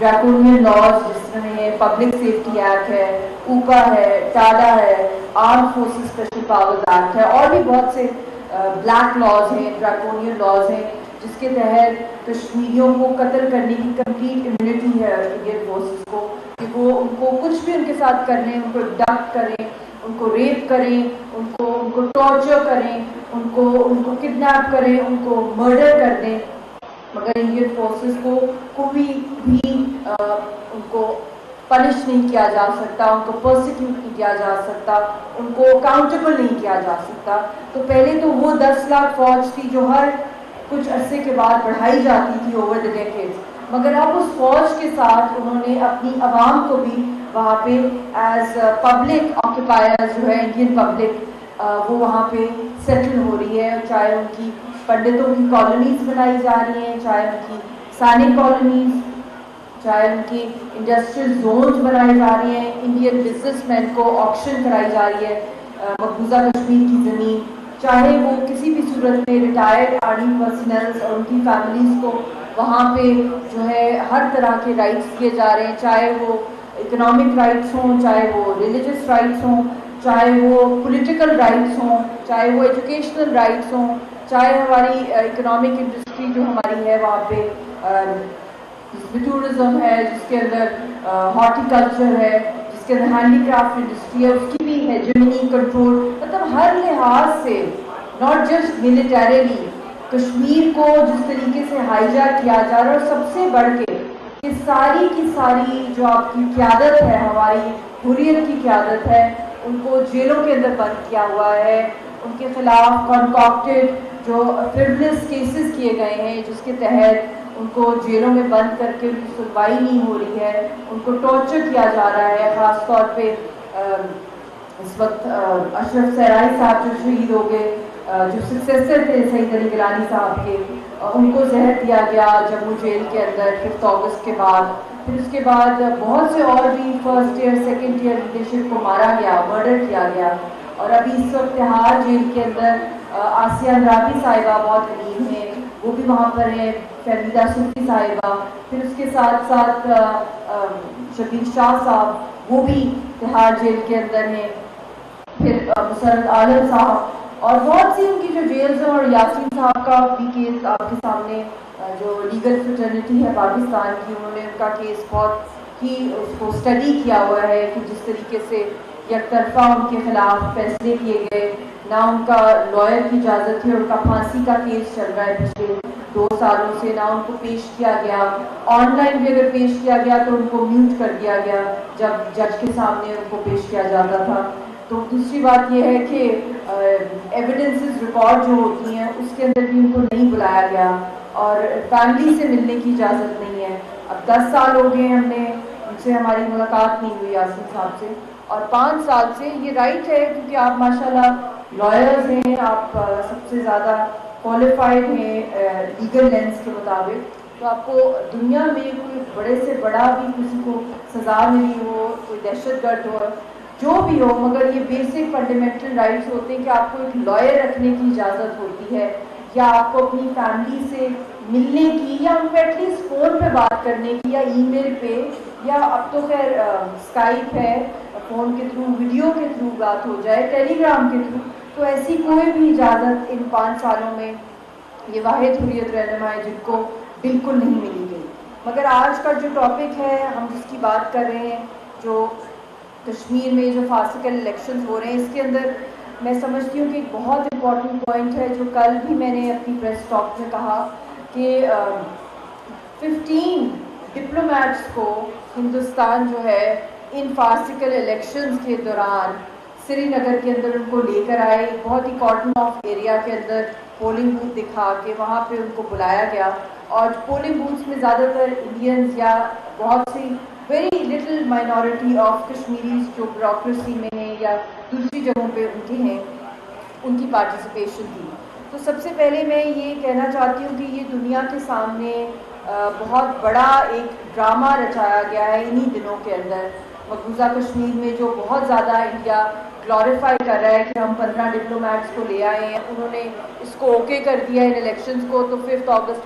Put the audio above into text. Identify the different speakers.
Speaker 1: Draconian laws जिस तरह है पब्लिक सेफ्टी एक्ट है, ऊपा है, टाडा है, arm forces special powers act है, और भी बहुत से ब्लैक लॉज हैं, ड्रैकोनियन लॉज हैं, जिसके तहत कश्मीरियों को कत्ल करने की कंप्लीट इम्यूनिटी है इंडियन फोर्सेस को, कि वो उनको कुछ भी उनके साथ कर लें, उनको डक करें, उनको रेप करें, उनको टॉर्चर करें, उनको किडनैप करें, उनको मर्डर कर दें, मगर इंडियन फोर्सेस को कोई भी उनको पनिश नहीं किया जा सकता, उनको पर्सिक्यूट नहीं किया जा सकता, उनको अकाउंटेबल नहीं किया जा सकता। तो पहले तो वो 10 लाख फौज थी जो हर कुछ अरसे के बाद बढ़ाई जाती थी ओवर द डेकेड्स, मगर अब उस फौज के साथ उन्होंने अपनी आवाम को भी वहाँ पे एज पब्लिक ऑक्यूपायर्स जो है इंडियन पब्लिक वो वहाँ पे सेटल हो रही है, चाहे उनकी पंडितों की कॉलोनीज बनाई जा रही हैं, चाहे उनकी सैनिक कॉलोनीज, चाहे उनकी इंडस्ट्रियल जोन्स बनाई जा रही हैं, इंडियन बिजनेसमैन को ऑक्शन कराई जा रही है मकबूजा कश्मीर की ज़मीन, चाहे वो किसी भी सूरत में रिटायर्ड आर्मी पर्सनल्स और उनकी फैमिलीज़ को वहाँ पे जो है हर तरह के राइट्स दिए जा रहे हैं, चाहे वो इकोनॉमिक राइट्स हों, चाहे वो रिलीजियस राइट्स हों, चाहे वो पॉलिटिकल राइट्स हों, चाहे वो एजुकेशनल राइट्स हों, चाहे हमारी इकोनॉमिक इंडस्ट्री जो हमारी है वहाँ पे जिसमें टूरिज़्म है, जिसके अंदर हॉर्टिकल्चर है, जिसके अंदर हैंडीक्राफ्ट इंडस्ट्री है, उसकी भी हेजेमनी कंट्रोल, मतलब हर लिहाज से नॉट जस्ट मिलिटरीली कश्मीर को जिस तरीके से हाईजैक किया जा रहा है, और सबसे बढ़ के कि सारी की सारी जो आपकी क़यादत है, हमारी हुर्रियत की क़यादत है, उनको जेलों के अंदर बंद किया हुआ है, उनके खिलाफ कॉन्कॉक्टेड जो फ्रिवलेस केसेस किए गए हैं, जिसके तहत उनको जेलों में बंद करके उनकी सुनवाई नहीं हो रही है, उनको टॉर्चर किया जा रहा है। ख़ास तौर पे इस वक्त अशरफ सहराई साहब जो शहीद हो गए, जो सक्सेसर थे सईद अली गिलानी साहब के, उनको जहर दिया गया जम्मू जेल के अंदर 5 अगस्त के बाद। फिर उसके बाद बहुत से और भी first year second year leadership को मारा गया, मर्डर किया गया, और अभी इस वक्त तिहाड़ जेल के अंदर आसिया अंद्राबी साहिबा बहुत अलीम है, वो भी वहाँ पर है, फहमीदा सूफी साहिबा, फिर उसके साथ साथ शबीर शाह साहब वो भी तिहाड़ जेल के अंदर हैं, फिर मुसरत आलम साहब, और बहुत सी उनकी जो जेल्स हैं, और यासीन साहब का भी केस आपके सामने जो लीगल फ्रेटर्निटी है पाकिस्तान की, उन्होंने उनका केस बहुत ही उसको स्टडी किया हुआ है कि जिस तरीके से एक तरफा उनके खिलाफ फैसले किए गए, ना उनका लॉयर की इजाज़त है, उनका फांसी का केस चल रहा है पिछले 2 सालों से, ना उनको पेश किया गया, ऑनलाइन भी अगर पेश किया गया तो उनको म्यूट कर दिया गया जब जज के सामने उनको पेश किया जाता था। तो दूसरी बात यह है कि एविडेंसेस रिकॉर्ड जो होती हैं उसके अंदर भी उनको नहीं बुलाया गया, और फैमिली से मिलने की इजाज़त नहीं है। अब 10 साल हो गए हमने उनसे हमारी मुलाकात नहीं हुई यासीन साहब से, और 5 साल से ये राइट है क्योंकि आप माशाल्लाह लॉयर्स हैं, आप सबसे ज़्यादा क्वालिफाइड हैं लीगल लेंस के मुताबिक, तो आपको दुनिया में कोई बड़े से बड़ा भी किसी को सज़ा मिली हो, कोई दहशतगर्द हो, जो भी हो, मगर ये बेसिक फंडामेंटल राइट्स होते हैं कि आपको एक लॉयर रखने की इजाज़त होती है, या आपको अपनी फैमिली से मिलने की, या उनको एटलीस्ट फ़ोन पे बात करने की, या ईमेल पे, या अब तो खैर स्काइप है, फ़ोन के थ्रू, वीडियो के थ्रू बात हो जाए, टेलीग्राम के थ्रू, तो ऐसी कोई भी इजाज़त इन 5 सालों में ये वाहिद हुर्रियत रहनुमा है जिनको बिल्कुल नहीं मिली गई। मगर आज का जो टॉपिक है हम जिसकी बात कर रहे हैं, जो कश्मीर में जो फासिकल इलेक्शंस हो रहे हैं, इसके अंदर मैं समझती हूँ कि एक बहुत इम्पॉर्टेंट पॉइंट है जो कल भी मैंने अपनी प्रेस टॉक में कहा कि 15 डिप्लोमेट्स को हिंदुस्तान जो है इन फासिकल इलेक्शंस के दौरान श्रीनगर के अंदर उनको लेकर आए, बहुत ही कॉर्डन ऑफ एरिया के अंदर पोलिंग बूथ दिखा के वहाँ पे उनको बुलाया गया, और पोलिंग बूथ्स में ज़्यादातर इंडियंस या बहुत सी very little minority of Kashmiris जो ब्यूरोक्रेसी में हैं या दूसरी जगहों पे उनके हैं, उनकी पार्टिसिपेशन थी। तो सबसे पहले मैं ये कहना चाहती हूँ कि ये दुनिया के सामने बहुत बड़ा एक ड्रामा रचाया गया है इन्हीं दिनों के अंदर। मकबूजा कश्मीर में जो बहुत ज़्यादा इंडिया ग्लोरीफाई कर रहा है कि हम 15 डिप्लोमेट्स को ले आए हैं, उन्होंने इसको ओके कर दिया इन इलेक्शंस को, तो 5 अगस्त